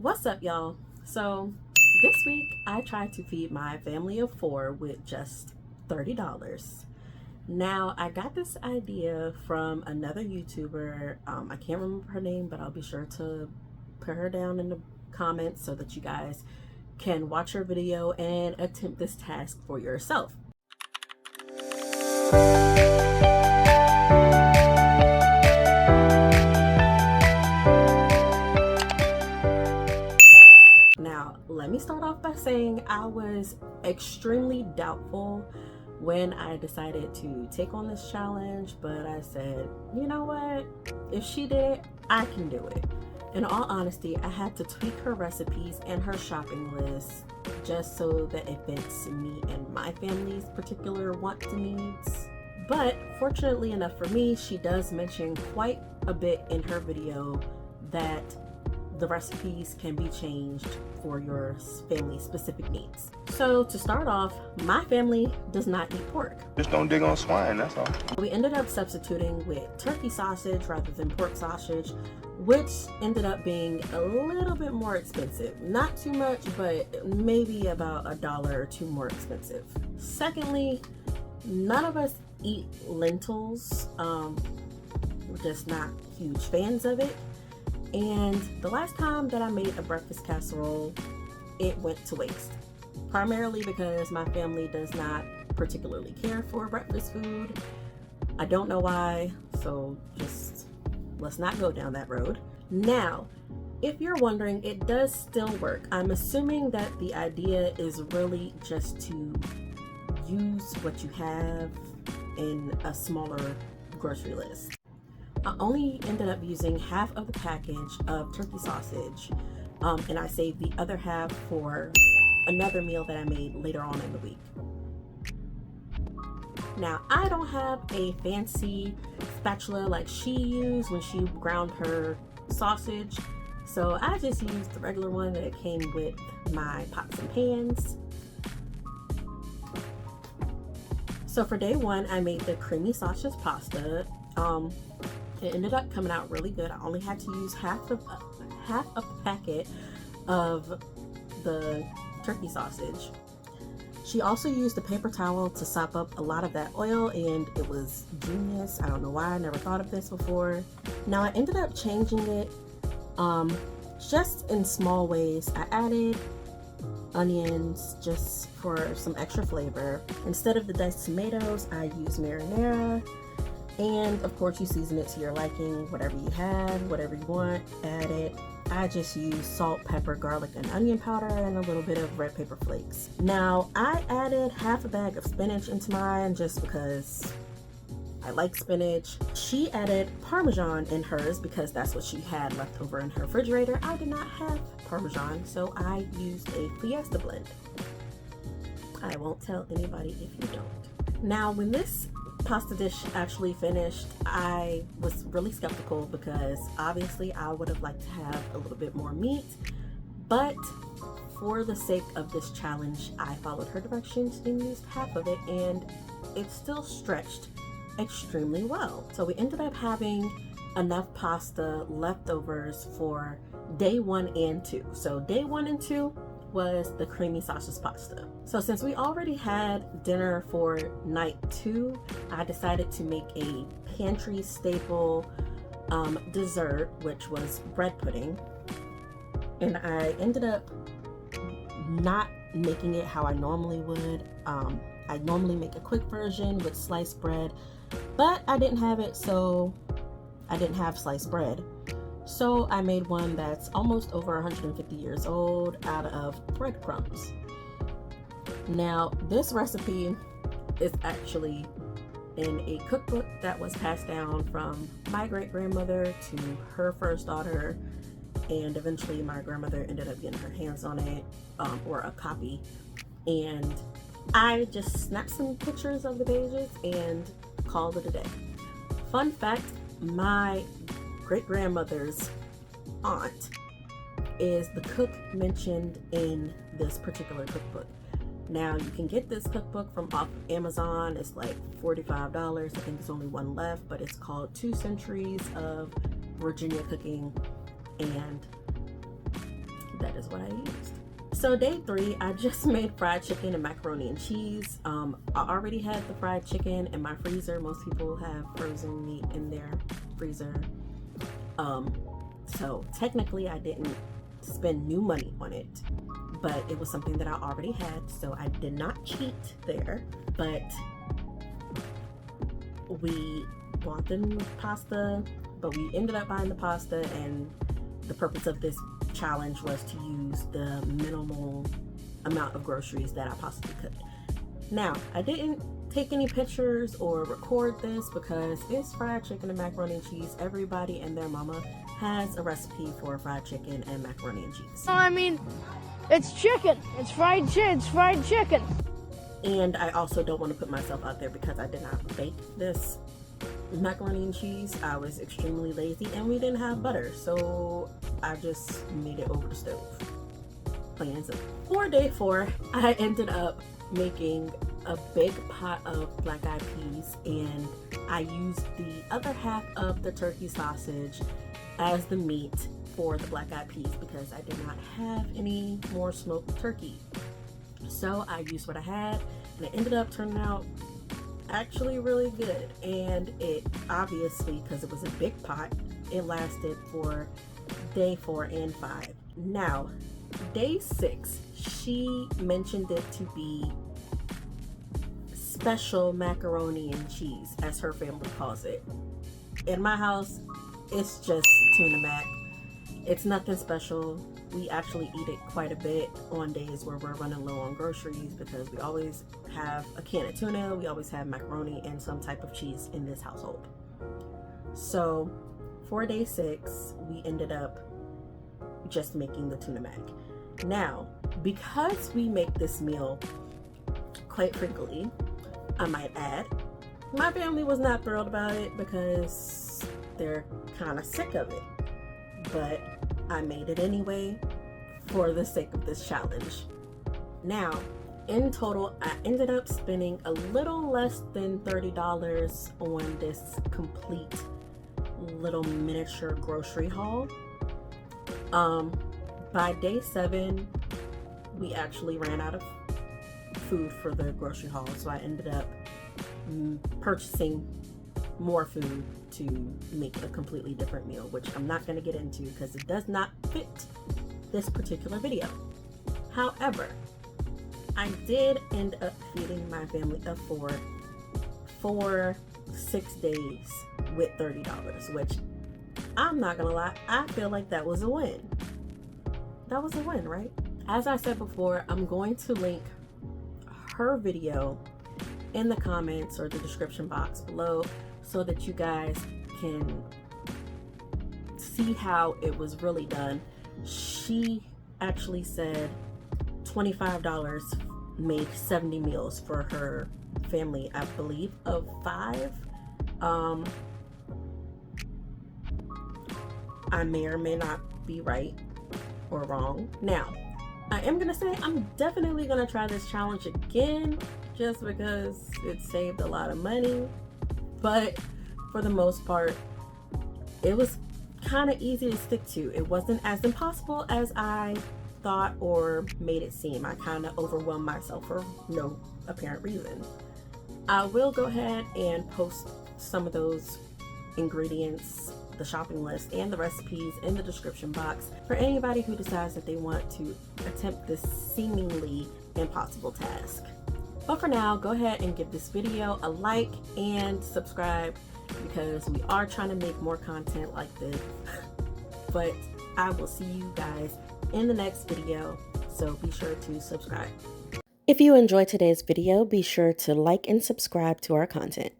What's up, y'all? So this week I tried to feed my family of 4 with just $30. Now I got this idea from another YouTuber. I can't remember her name, but I'll be sure to put her down in the comments so that you guys can watch her video and attempt this task for yourself. Now, let me start off by saying I was extremely doubtful when I decided to take on this challenge, but I said, you know what? If she did it, I can do it. In all honesty, I had to tweak her recipes and her shopping list just so that it fits me and my family's particular wants and needs. But fortunately enough for me, she does mention quite a bit in her video that the recipes can be changed for your family's specific needs. So to start off, my family does not eat pork. Just don't dig on swine, that's all. We ended up substituting with turkey sausage rather than pork sausage, which ended up being a little bit more expensive. Not too much, but maybe about $1 or $2 more expensive. Secondly, none of us eat lentils. We're just not huge fans of it. And the last time that I made a breakfast casserole, it went to waste. Primarily because my family does not particularly care for breakfast food. I don't know why, so just let's not go down that road. Now, if you're wondering, it does still work. I'm assuming that the idea is really just to use what you have in a smaller grocery list. I only ended up using half of the package of turkey sausage, and I saved the other half for another meal that I made later on in the week. Now, I don't have a fancy spatula like she used when she ground her sausage, so I just used the regular one that came with my pots and pans. So for day one, I made the creamy sausage pasta. It ended up coming out really good. I only had to use half a packet of the turkey sausage. She also used a paper towel to sop up a lot of that oil, and it was genius. I don't know why I never thought of this before. Now I ended up changing it just in small ways. I added onions just for some extra flavor. Instead of the diced tomatoes, I used marinara. And of course, you season it to your liking, whatever you have, whatever you want, add it. I just use salt, pepper, garlic, and onion powder, and a little bit of red pepper flakes. Now, I added half a bag of spinach into mine just because I like spinach. She added Parmesan in hers because that's what she had left over in her refrigerator. I did not have Parmesan, so I used a Fiesta blend. I won't tell anybody if you don't. Now, when this pasta dish actually finished, I was really skeptical because obviously I would have liked to have a little bit more meat, but for the sake of this challenge, I followed her directions and used half of it, and it still stretched extremely well. So we ended up having enough pasta leftovers for day 1 and 2. So day 1 and 2 was the creamy sausage pasta. So since we already had dinner for night 2, I decided to make a pantry staple dessert, which was bread pudding. And I ended up not making it how I normally would. I normally make a quick version with sliced bread, but I didn't have it, so I didn't have sliced bread. So I made one that's almost over 150 years old out of breadcrumbs. Now, this recipe is actually in a cookbook that was passed down from my great-grandmother to her first daughter, and eventually my grandmother ended up getting her hands on it, or a copy, and I just snapped some pictures of the pages and called it a day. Fun fact, my great-grandmother's aunt is the cook mentioned in this particular cookbook. Now, you can get this cookbook from off Amazon. It's like $45. I think there's only one left, but it's called 2 Centuries of Virginia Cooking, and that is what I used. So day 3, I just made fried chicken and macaroni and cheese. I already had the fried chicken in my freezer. Most people have frozen meat in their freezer. So technically I didn't spend new money on it, but it was something that I already had, so I did not cheat there. But we bought the pasta, but we ended up buying the pasta, and the purpose of this challenge was to use the minimal amount of groceries that I possibly could. Now, I didn't take any pictures or record this because it's fried chicken and macaroni and cheese. Everybody and their mama has a recipe for fried chicken and macaroni and cheese. I mean, it's chicken. It's fried chicken. And I also don't want to put myself out there because I did not bake this macaroni and cheese. I was extremely lazy and we didn't have butter, so I just made it over the stove. Plain and simple. For day 4, I ended up making a big pot of black eyed peas, and I used the other half of the turkey sausage as the meat for the black eyed peas because I did not have any more smoked turkey. So I used what I had, and it ended up turning out actually really good. And it obviously, because it was a big pot, it lasted for day 4 and 5. Now, day 6, she mentioned it to be special macaroni and cheese, as her family calls it. In my house, it's just tuna mac. It's nothing special. We actually eat it quite a bit on days where we're running low on groceries because we always have a can of tuna, we always have macaroni and some type of cheese in this household. So for day 6, we ended up just making the tuna mac. Now, because we make this meal quite frequently, I might add, my family was not thrilled about it because they're kind of sick of it. But I made it anyway for the sake of this challenge. Now, in total, I ended up spending a little less than $30 on this complete little miniature grocery haul. By day 7, we actually ran out of food for the grocery haul, so I ended up purchasing more food to make a completely different meal, which I'm not going to get into because it does not fit this particular video. However, I did end up feeding my family of 4 for 6 days with $30, which I'm not gonna lie, I feel like that was a win. That was a win, right? As I said before, I'm going to link her video in the comments or the description box below so that you guys can see how it was really done. She actually said $25 made 70 meals for her family, I believe, of 5. I may or may not be right or wrong. Now, I am gonna say I'm definitely gonna try this challenge again just because it saved a lot of money, but for the most part it was kind of easy to stick to. It wasn't as impossible as I thought or made it seem. I kind of overwhelmed myself for no apparent reason. I will go ahead and post some of those ingredients, the shopping list, and the recipes in the description box for anybody who decides that they want to attempt this seemingly impossible task. But for now, go ahead and give this video a like and subscribe because we are trying to make more content like this. But I will see you guys in the next video, so be sure to subscribe. If you enjoyed today's video, be sure to like and subscribe to our content.